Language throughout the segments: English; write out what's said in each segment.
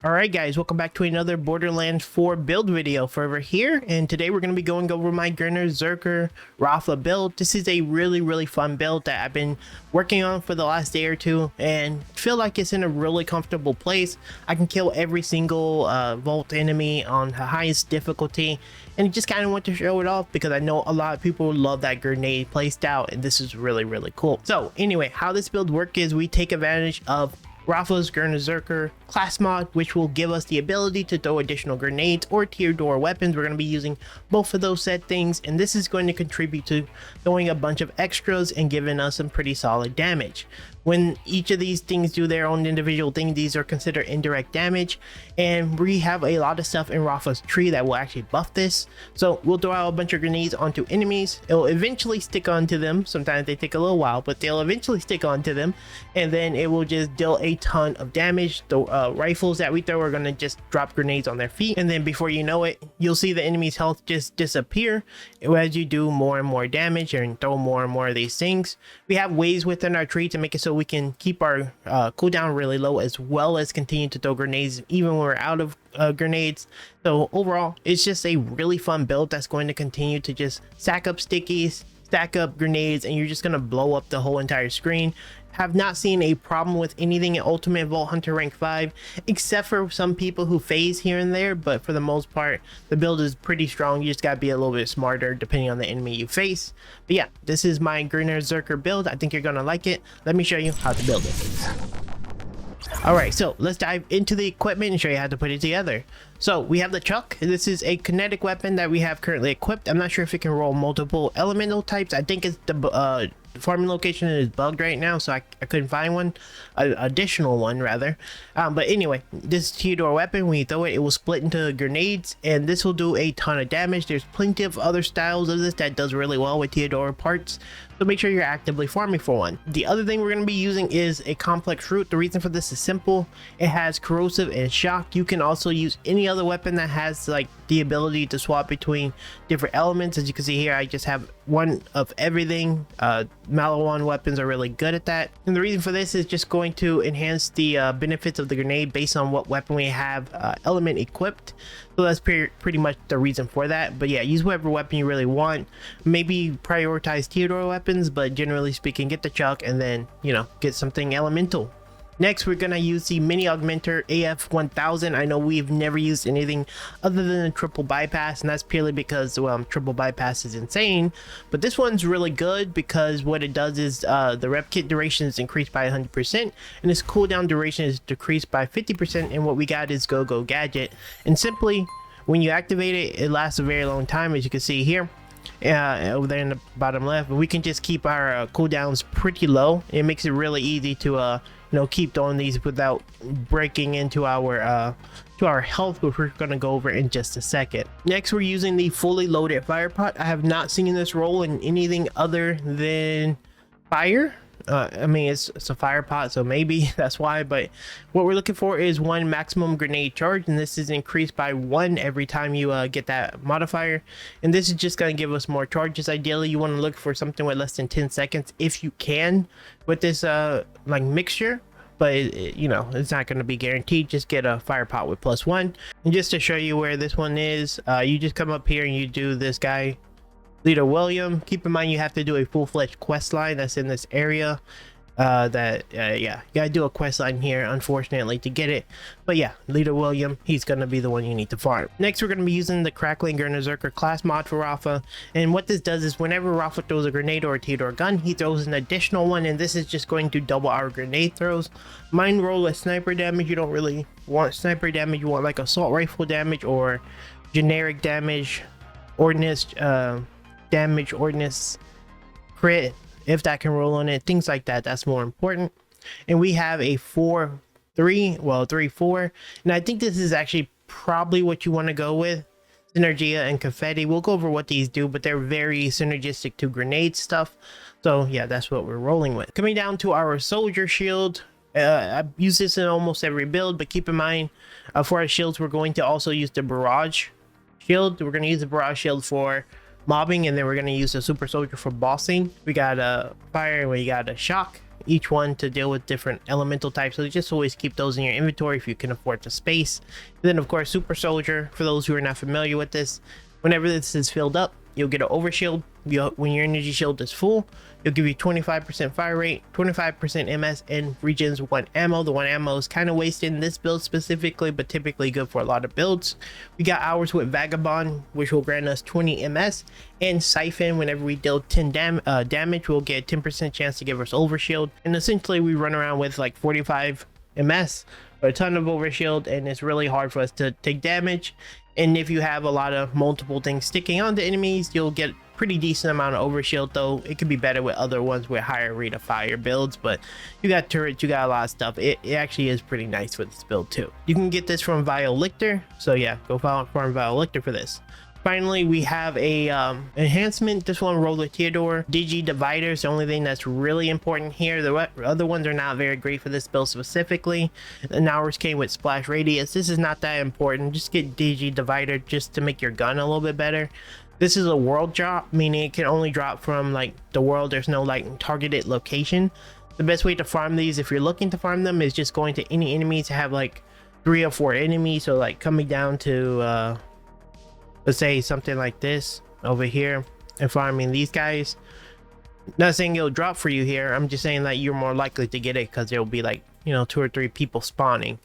Alright guys, welcome back to another Borderlands 4 build video. Forever here, and today we're going to be going over my Grenazerker Rafa build. This is a really fun build that I've been working on for the last day or two and feel like it's in a really comfortable place. I can kill every single vault enemy on the highest difficulty, and just kind of want to show it off because I know a lot of people love that grenade placed out, and this is really cool. So anyway, how this build works is we take advantage of Rafa's Grenazerker class mod, which will give us the ability to throw additional grenades or tier door weapons. We're going to be using both of those said things, and this is going to contribute to throwing a bunch of extras and giving us some pretty solid damage. When each of these things do their own individual thing, these are considered indirect damage, and we have a lot of stuff in Rafa's tree that will actually buff this. So we'll throw out a bunch of grenades onto enemies. It will eventually stick onto them. Sometimes they take a little while, but they'll eventually stick onto them, and then it will just deal a ton of damage. The rifles that we throw are going to just drop grenades on their feet, and then before you know it, you'll see the enemy's health just disappear as you do more and more damage and throw more and more of these things. We have ways within our tree to make it so we can keep our cooldown really low, as well as continue to throw grenades even when we're out of grenades. So overall, it's just a really fun build that's going to continue to just stack up stickies, stack up grenades, and you're just going to blow up the whole entire screen. Have not seen a problem with anything in Ultimate Vault Hunter rank 5, except for some people who phase here and there, but for the most part the build is pretty strong. You just gotta be a little bit smarter depending on the enemy you face. But yeah, this is my Grenerzerker build. I think you're gonna like it. Let me show you how to build it. Alright, so let's dive into the equipment and show you how to put it together. So we have the chuck. This is a kinetic weapon that we have currently equipped. I'm not sure if it can roll multiple elemental types. I think it's the farming location is bugged right now, so I couldn't find one, additional one rather. But anyway, this tier door weapon, when you throw it, it will split into grenades, and this will do a ton of damage. There's plenty of other styles of this that does really well with tier door parts, so make sure you're actively farming for one. The other thing we're going to be using is a complex root. The reason for this is simple. It has corrosive and shock. You can also use any other weapon that has like the ability to swap between different elements. As you can see here, I just have one of everything. Malawan weapons are really good at that, and the reason for this is just going to enhance the benefits of the grenade based on what weapon we have element equipped. So that's pretty much the reason for that. But yeah, use whatever weapon you really want. Maybe prioritize tier door weapons, but generally speaking, get the chuck and then, you know, get something elemental. Next, we're going to use the mini augmenter AF1000. I know we've never used anything other than a triple bypass, and that's purely because, well, triple bypass is insane. But this one's really good because what it does is the rep kit duration is increased by 100%, and its cooldown duration is decreased by 50%, and what we got is Go Gadget. And simply, when you activate it, it lasts a very long time, as you can see here. Over there in the bottom left, we can just keep our cooldowns pretty low. It makes it really easy to you know, keep throwing these without breaking into our health, which we're going to go over in just a second. Next, we're using the fully loaded fire pot. I have not seen this roll in anything other than fire. I mean, it's a fire pot, so maybe that's why, but what we're looking for is one maximum grenade charge, and this is increased by 1 every time you get that modifier, and this is just going to give us more charges. Ideally, you want to look for something with less than 10 seconds if you can with this like mixture, but you know, it's not going to be guaranteed. Just get a fire pot with +1. And just to show you where this one is, you just come up here and you do this guy, Leader William. Keep in mind you have to do a full-fledged quest line that's in this area. Yeah, you gotta do a quest line here, unfortunately, to get it. But yeah, Leader William, he's gonna be the one you need to farm. Next, we're gonna be using the Crackling Grenerzerker class mod for Rafa, and what this does is whenever Rafa throws a grenade or a tier door gun, he throws an additional one, and this is just going to double our grenade throws. Mine roll as sniper damage. You don't really want sniper damage. You want like assault rifle damage or generic damage, ordnance damage, ordnance crit, if that can roll on it, things like that. That's more important. And we have a 3-4, and I think this is actually probably what you want to go with. Synergia and confetti. We'll go over what these do, but they're very synergistic to grenade stuff. So yeah, that's what we're rolling with. Coming down to our soldier shield, I use this in almost every build, but keep in mind for our shields, we're going to also use the barrage shield. We're going to use the barrage shield for mobbing, and then we're going to use the super soldier for bossing. We got a fire and we got a shock. each one to deal with different elemental types, so just always keep those in your inventory if you can afford the space. And then of course Super Soldier, for those who are not familiar with this, whenever this is filled up, you'll get an overshield. When your energy shield is full, it'll give you 25% fire rate, 25% MS, and regens 1 ammo. The 1 ammo is kind of wasted in this build specifically, but typically good for a lot of builds. We got Hours with Vagabond, which will grant us 20 MS, and Siphon, whenever we deal 10 damage, we'll get a 10% chance to give us overshield. And essentially we run around with like 45 MS, a ton of overshield, and it's really hard for us to take damage. And if you have a lot of multiple things sticking onto enemies, you'll get pretty decent amount of overshield, though it could be better with other ones with higher rate of fire builds. But you got turrets, you got a lot of stuff. It actually is pretty nice with this build too. You can get this from Vile Lictor, so yeah, go farm Vile Lictor for this. Finally, we have a enhancement. This one, Roller Theodore. Digi Divider is the only thing that's really important here. The other ones are not very great for this build specifically. And ours came with Splash Radius. This is not that important. Just get Digi Divider just to make your gun a little bit better. This is a world drop, meaning it can only drop from like the world. There's no like targeted location. The best way to farm these, if you're looking to farm them, is just going to any enemies to have like 3 or 4 enemies. So like coming down to let's say something like this over here and farming these guys. Not saying it'll drop for you here, I'm just saying that you're more likely to get it because there'll be like, you know, 2 or 3 people spawning.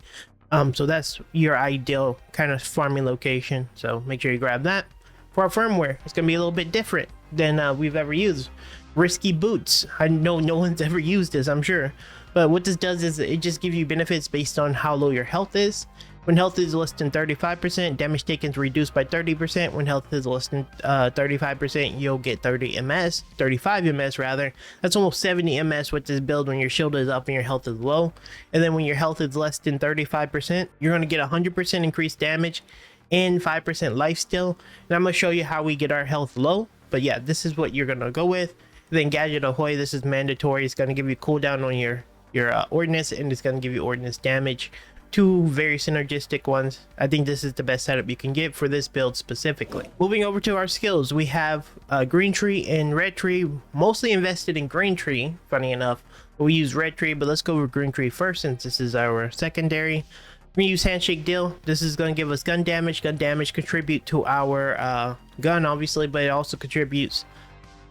So that's your ideal kind of farming location, so make sure you grab that. For our firmware, it's gonna be a little bit different than we've ever used. Risky Boots, I know no one's ever used this, I'm sure, but what this does is it just gives you benefits based on how low your health is. When health is less than 35%, damage taken is reduced by 30%. When health is less than 35%, you'll get 35 MS rather. That's almost 70 MS with this build when your shield is up and your health is low. And then when your health is less than 35%, you're going to get 100% increased damage and 5% lifesteal. And I'm going to show you how we get our health low. But yeah, this is what you're going to go with. Then Gadget Ahoy, this is mandatory. It's going to give you cooldown on your ordnance, and it's going to give you ordnance damage. 2 very synergistic ones. I think this is the best setup you can get for this build specifically. Moving over to our skills, we have Green Tree and Red Tree. Mostly invested in Green Tree, funny enough. We use Red Tree, but let's go over Green Tree first since this is our secondary. We're gonna use Handshake Deal. This is gonna give us gun damage. Gun damage contribute to our gun, obviously, but it also contributes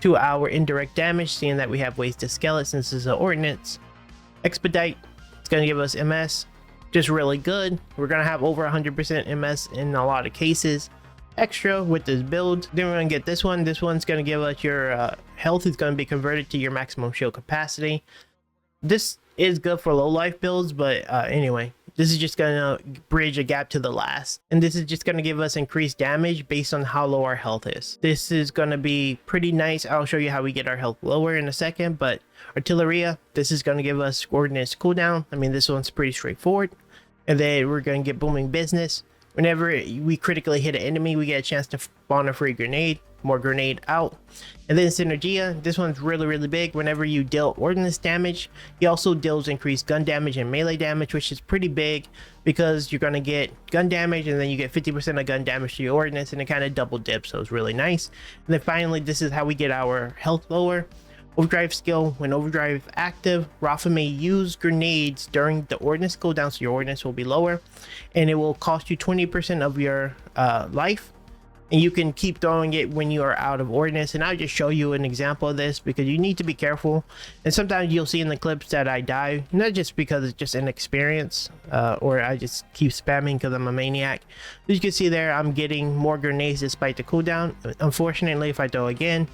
to our indirect damage, seeing that we have ways to scale it since this is an ordnance. Expedite, it's gonna give us MS. Just really good. We're gonna have over 100% MS in a lot of cases. Extra with this build. Then we're gonna get this one. This one's gonna give us your health is gonna be converted to your maximum shield capacity. This is good for low life builds, but anyway, this is just gonna bridge a gap to the last. And this is just gonna give us increased damage based on how low our health is. This is gonna be pretty nice. I'll show you how we get our health lower in a second, but Artilleria, this is gonna give us coordinates cooldown. I mean, this one's pretty straightforward. And then we're going to get Booming Business. Whenever we critically hit an enemy, we get a chance to spawn a free grenade, more grenade out. And then Synergia, this one's really big. Whenever you deal ordnance damage, he also deals increased gun damage and melee damage, which is pretty big because you're going to get gun damage and then you get 50% of gun damage to your ordnance, and it kind of double dips, so it's really nice. And then finally, this is how we get our health lower. Overdrive skill, when overdrive active, Rafa may use grenades during the ordnance cooldown, so your ordnance will be lower, and it will cost you 20% of your life, and you can keep throwing it when you are out of ordnance. And I'll just show you an example of this because you need to be careful, and sometimes you'll see in the clips that I die, not just because it's just inexperience or I just keep spamming because I'm a maniac. As you can see there, I'm getting more grenades despite the cooldown. Unfortunately, if I throw again,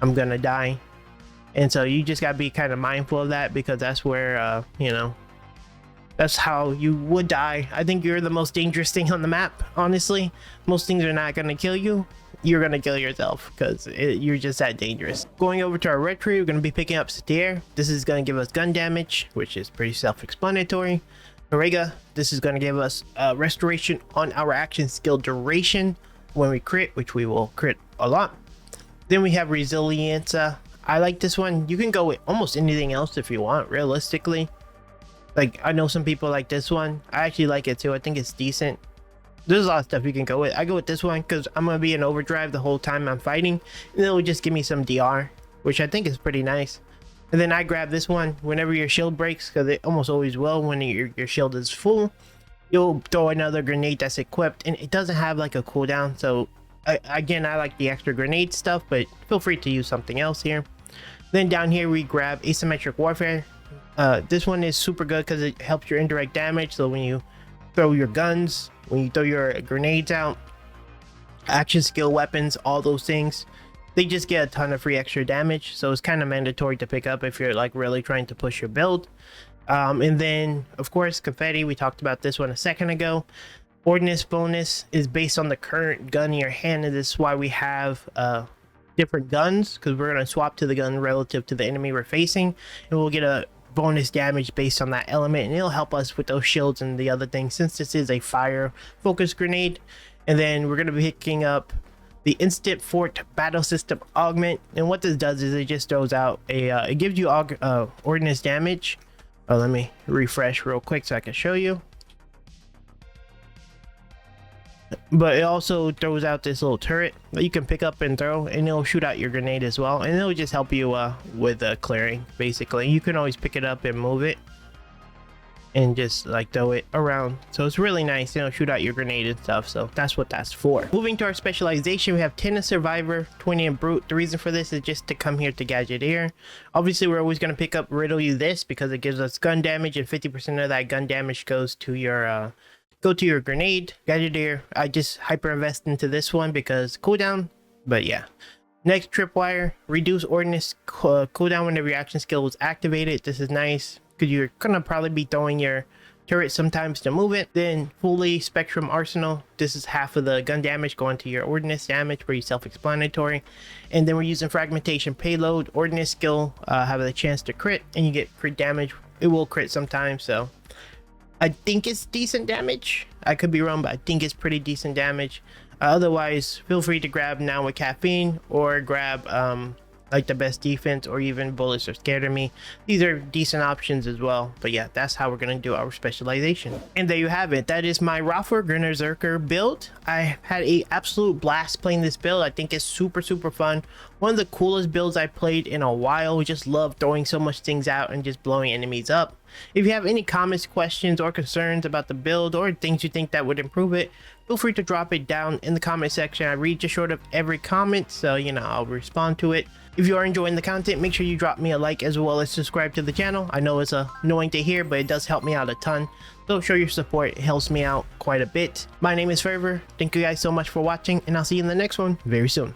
I'm gonna die. And so you just gotta be kind of mindful of that because that's where, you know, that's how you would die. I think you're the most dangerous thing on the map, honestly. Most things are not gonna kill you. You're gonna kill yourself because you're just that dangerous. Going over to our Red Tree, we're gonna be picking up Satir. This is gonna give us gun damage, which is pretty self-explanatory. Orega, this is gonna give us restoration on our action skill duration when we crit, which we will crit a lot. Then we have Resilience. I like this one. You can go with almost anything else if you want, realistically. Like, I know some people like this one. I actually like it too. I think it's decent. There's a lot of stuff you can go with. I go with this one because I'm going to be in overdrive the whole time I'm fighting. And it'll just give me some DR, which I think is pretty nice. And then I grab this one whenever your shield breaks, because it almost always will when your shield is full. You'll throw another grenade that's equipped, and it doesn't have like a cooldown. So again, I like the extra grenade stuff, but feel free to use something else here. Then down here we grab asymmetric warfare. This one is super good because it helps your indirect damage. So when you throw your guns, when you throw your grenades out, action skill weapons, all those things, they just get a ton of free extra damage. So it's kind of mandatory to pick up if you're like really trying to push your build. And then of course confetti, we talked about this one a second ago. Ordnance bonus is based on the current gun in your hand, and this is why we have different guns, because we're going to swap to the gun relative to the enemy we're facing, and we'll get a bonus damage based on that element, and it'll help us with those shields and the other things, since this is a fire focused grenade. And then we're going to be picking up the instant fort battle system augment, and what this does is it just throws out a it gives you ordnance damage. Let me refresh real quick so I can show you. But it also throws out this little turret that you can pick up and throw, and it'll shoot out your grenade as well, and it'll just help you with clearing. Basically, you can always pick it up and move it and just like throw it around, so it's really nice, you know, shoot out your grenade and stuff. So that's what that's for. Moving to our specialization, we have 10 in survivor, 20 in brute. The reason for this is just to come here to gadgeteer. Obviously we're always going to pick up riddle you this because it gives us gun damage, and 50% of that gun damage goes to your grenade. Gadgeteer, I just hyper invest into this one because cooldown. But yeah, next, tripwire, reduce ordnance cooldown whenever your action skill is activated. This is nice because you're gonna probably be throwing your turret sometimes to move it. Then fully spectrum arsenal, this is half of the gun damage going to your ordnance damage, pretty self-explanatory. And then we're using fragmentation payload. Ordnance skill have the chance to crit, and you get crit damage. It will crit sometimes, so I think it's decent damage. I could be wrong, but I think it's pretty decent damage. Otherwise, feel free to grab now with caffeine, or grab like the best defense, or even bullets are scared of me. These are decent options as well. But yeah, that's how we're gonna do our specialization. And there you have it. That is my Rafa Grenerzerker build. I had a absolute blast playing this build. I think it's super fun. One of the coolest builds I played in a while. We just love throwing so much things out and just blowing enemies up. If you have any comments, questions, or concerns about the build, or things you think that would improve it, feel free to drop it down in the comment section. I read just short of every comment, so you know, I'll respond to it. If you are enjoying the content, make sure you drop me a like as well as subscribe to the channel. I know it's annoying to hear, but it does help me out a ton. So show your support, it helps me out quite a bit. My name is Fireware. Thank you guys so much for watching, and I'll see you in the next one very soon.